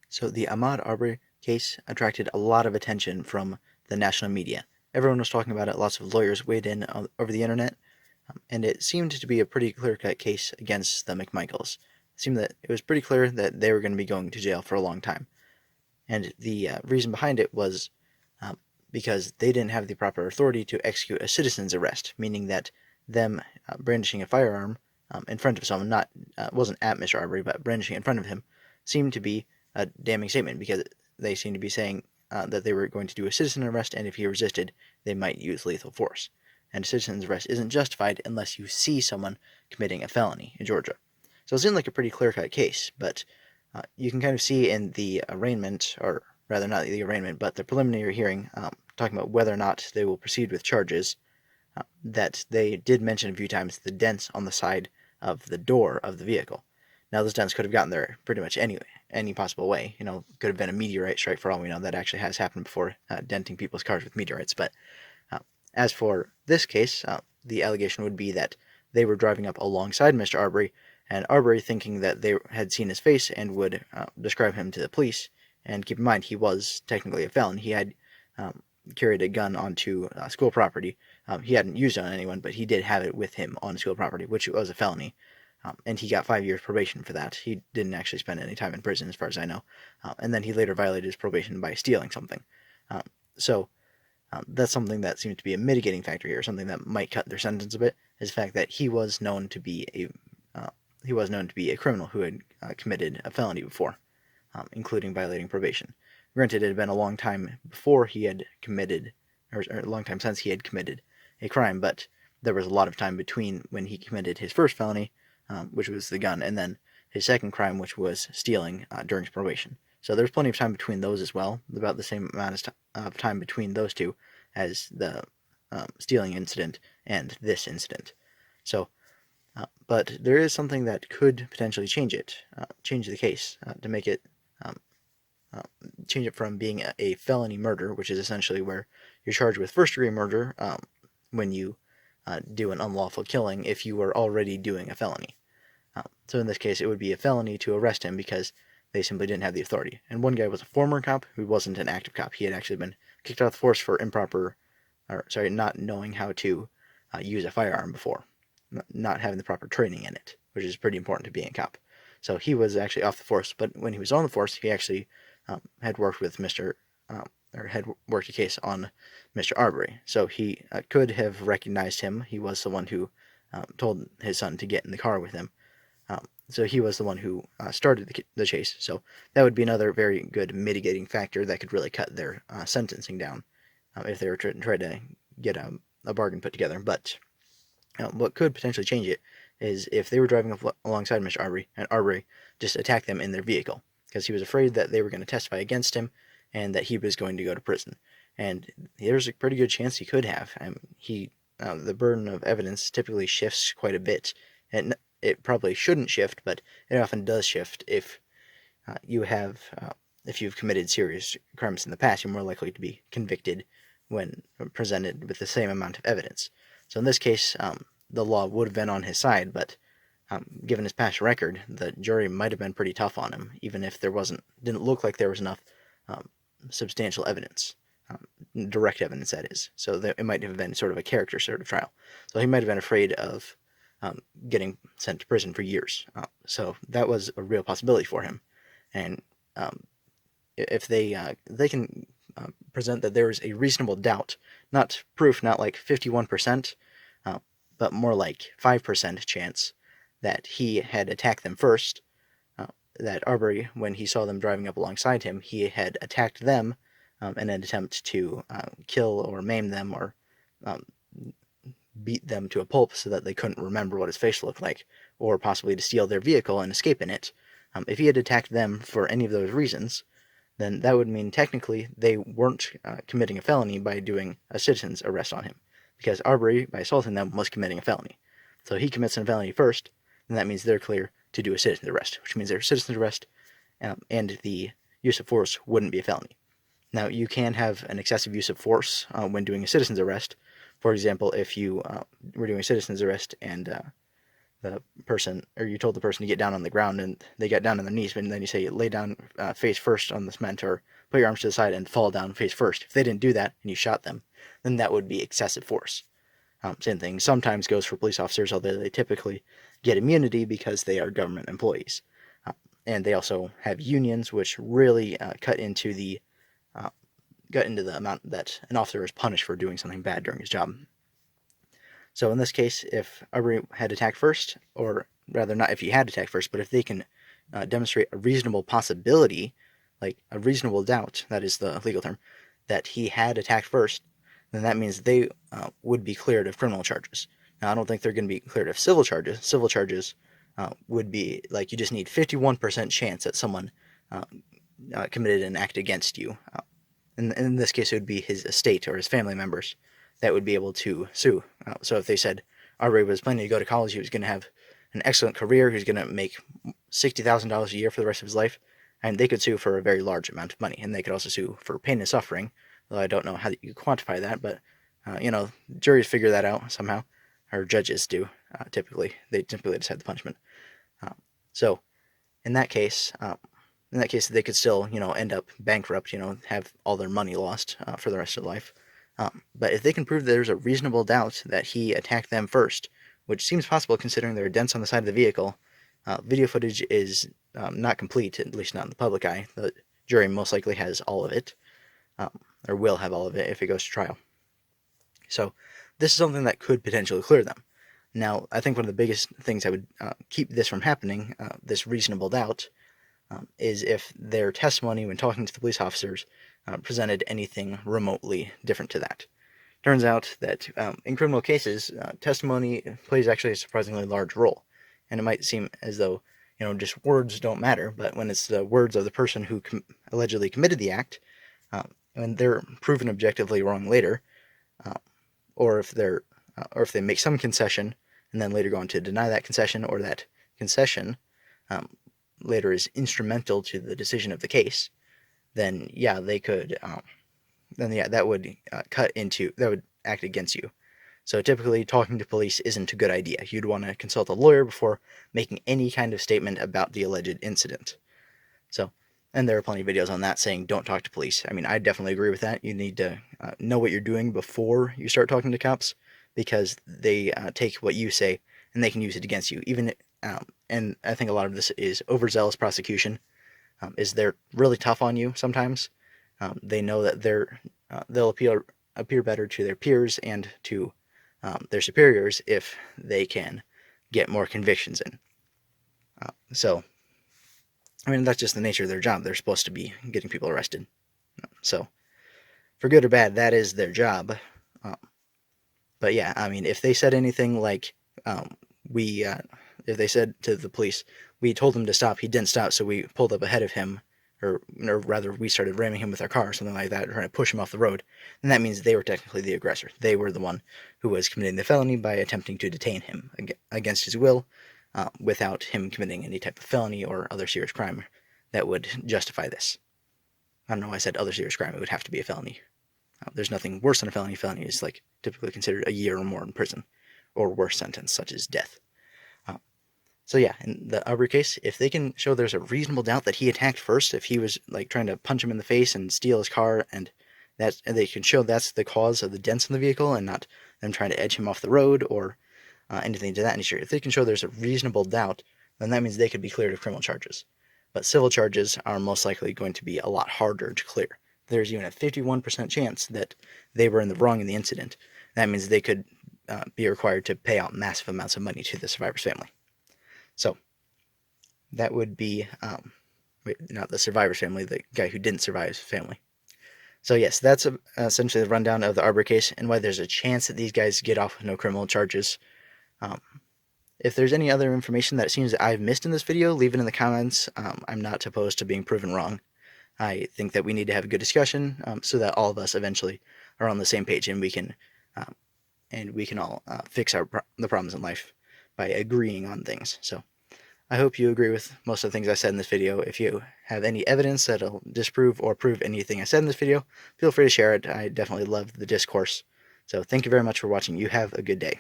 So the Ahmaud Arbery case attracted a lot of attention from the national media. Everyone was talking about it, lots of lawyers weighed in over the internet, and it seemed to be a pretty clear-cut case against the McMichaels. It seemed that it was pretty clear that they were going to be going to jail for a long time. And the reason behind it was because they didn't have the proper authority to execute a citizen's arrest, meaning that them brandishing a firearm in front of someone, not wasn't at Mr. Arbery, but brandishing in front of him, seemed to be a damning statement because they seemed to be saying that they were going to do a citizen arrest, and if he resisted, they might use lethal force. And a citizen's arrest isn't justified unless you see someone committing a felony in Georgia. So it seemed like a pretty clear-cut case, but you can kind of see in the arraignment, or rather not the arraignment, but the preliminary hearing, talking about whether or not they will proceed with charges, that they did mention a few times the dents on the side of the door of the vehicle. Now, those dents could have gotten there pretty much any possible way. Could have been a meteorite strike for all we know. That actually has happened before, denting people's cars with meteorites. But as for this case, the allegation would be that they were driving up alongside Mr. Arbery, and Arbery, thinking that they had seen his face and would describe him to the police. And keep in mind, he was technically a felon. He had carried a gun onto school property. He hadn't used it on anyone, but he did have it with him on school property, which was a felony. And he got 5 years probation for that. He didn't actually spend any time in prison, as far as I know. And then he later violated his probation by stealing something. So that's something that seems to be a mitigating factor here, something that might cut their sentence a bit, is the fact that he was known to be a criminal who had committed a felony before, including violating probation. Granted, it had been a long time before he had committed, or a long time since he had committed a crime, but there was a lot of time between when he committed his first felony, which was the gun, and then his second crime, which was stealing during his probation. So there's plenty of time between those as well, about the same amount of time between those two as the stealing incident and this incident. So, but there is something that could potentially change the case, to make it change it from being a felony murder, which is essentially where you're charged with first-degree murder when you do an unlawful killing if you were already doing a felony. So in this case, it would be a felony to arrest him because they simply didn't have the authority. And one guy was a former cop who wasn't an active cop. He had actually been kicked out of the force for not knowing how to use a firearm before, not having the proper training in it, which is pretty important to being a cop. So he was actually off the force, but when he was on the force, he actually had worked with had worked a case on Mr. Arbery. So he could have recognized him. He was the one who told his son to get in the car with him. So he was the one who started the chase. So that would be another very good mitigating factor that could really cut their sentencing down if they were trying to get a bargain put together. But what could potentially change it is if they were driving alongside Mr. Arbery, and Arbery just attacked them in their vehicle, because he was afraid that they were going to testify against him and that he was going to go to prison. And there's a pretty good chance he could have. The burden of evidence typically shifts quite a bit, and it probably shouldn't shift, but it often does shift if you've committed serious crimes in the past. You're more likely to be convicted when presented with the same amount of evidence. So in this case, the law would have been on his side, but given his past record, the jury might have been pretty tough on him, even if didn't look like there was enough substantial evidence, direct evidence, that is. So it might have been sort of a character sort of trial. So he might have been afraid of getting sent to prison for years. So that was a real possibility for him. And if they can present that there is a reasonable doubt, not proof, not like 51%, but more like 5% chance that he had attacked them first, that Arbery, when he saw them driving up alongside him, he had attacked them in an attempt to kill or maim them or beat them to a pulp so that they couldn't remember what his face looked like, or possibly to steal their vehicle and escape in it. If he had attacked them for any of those reasons, then that would mean technically they weren't committing a felony by doing a citizen's arrest on him, because Arbery, by assaulting them, was committing a felony. So he commits a felony first, and that means they're clear to do a citizen's arrest, which means their citizen's arrest and the use of force wouldn't be a felony. Now, you can have an excessive use of force when doing a citizen's arrest. For example, if you were doing a citizen's arrest and the person, or you told the person to get down on the ground and they got down on their knees, and then you say lay down face first on the cement, or put your arms to the side and fall down face first. If they didn't do that and you shot them, then that would be excessive force. Same thing sometimes goes for police officers, although they typically get immunity because they are government employees. And they also have unions, which really cut into the amount that an officer is punished for doing something bad during his job. So in this case, if Arbery had attacked first, or rather not if he had attacked first, but if they can demonstrate a reasonable possibility, like a reasonable doubt, that is the legal term, that he had attacked first, then that means they would be cleared of criminal charges. Now, I don't think they're going to be cleared of civil charges. Civil charges would be like you just need 51% chance that someone committed an act against you. In this case, it would be his estate or his family members that would be able to sue. So if they said Arbery was planning to go to college, he was going to have an excellent career, he was going to make $60,000 a year for the rest of his life, and they could sue for a very large amount of money. And they could also sue for pain and suffering, though I don't know how you quantify that, but juries figure that out somehow, or judges do. Typically, they typically decide the punishment. So, in that case, they could still, end up bankrupt, have all their money lost for the rest of their life. But if they can prove there's a reasonable doubt that he attacked them first, which seems possible considering there are dents on the side of the vehicle, video footage is not complete, at least not in the public eye. The jury most likely has all of it, or will have all of it if it goes to trial. So this is something that could potentially clear them. Now, I think one of the biggest things that would keep this from happening, this reasonable doubt, is if their testimony when talking to the police officers presented anything remotely different to that. Turns out that in criminal cases, testimony plays actually a surprisingly large role. And it might seem as though, just words don't matter, but when it's the words of the person who allegedly committed the act, when they're proven objectively wrong later, or if they make some concession and then later go on to deny that concession, or that concession later is instrumental to the decision of the case, then yeah, they could. That would that would act against you. So typically, talking to police isn't a good idea. You'd want to consult a lawyer before making any kind of statement about the alleged incident. So, and there are plenty of videos on that saying don't talk to police. I mean, I definitely agree with that. You need to know what you're doing before you start talking to cops, because they take what you say and they can use it against you. And I think a lot of this is overzealous prosecution. Is they're really tough on you sometimes. They know that they'll appear better to their peers and to their superiors if they can get more convictions in. So, I mean, that's just the nature of their job. They're supposed to be getting people arrested. So, for good or bad, that is their job. But yeah, I mean, if they said anything like, if they said to the police, we told him to stop, he didn't stop, so we pulled up ahead of him, or rather, we started ramming him with our car, or something like that, trying to push him off the road, then that means they were technically the aggressor. They were the one who was committing the felony by attempting to detain him against his will, without him committing any type of felony or other serious crime that would justify this. I don't know why I said other serious crime. It would have to be a felony. There's nothing worse than a felony. Felony is like typically considered a year or more in prison, or worse sentence, such as death. So yeah, in the Arbery case, if they can show there's a reasonable doubt that he attacked first, if he was like trying to punch him in the face and steal his car, and they can show that's the cause of the dents in the vehicle and not them trying to edge him off the road or anything to that nature. If they can show there's a reasonable doubt, then that means they could be cleared of criminal charges. But civil charges are most likely going to be a lot harder to clear. There's even a 51% chance that they were in the wrong in the incident. That means they could be required to pay out massive amounts of money to the survivor's family. So, that would be, not the survivor's family, the guy who didn't survive's family. So yes, that's essentially the rundown of the Arbery case, and why there's a chance that these guys get off with no criminal charges. If there's any other information that it seems that I've missed in this video, leave it in the comments. I'm not opposed to being proven wrong. I think that we need to have a good discussion, so that all of us eventually are on the same page, and we can all fix the problems in life by agreeing on things. So I hope you agree with most of the things I said in this video. If you have any evidence that'll disprove or prove anything I said in this video, feel free to share it. I definitely love the discourse. So thank you very much for watching. You have a good day.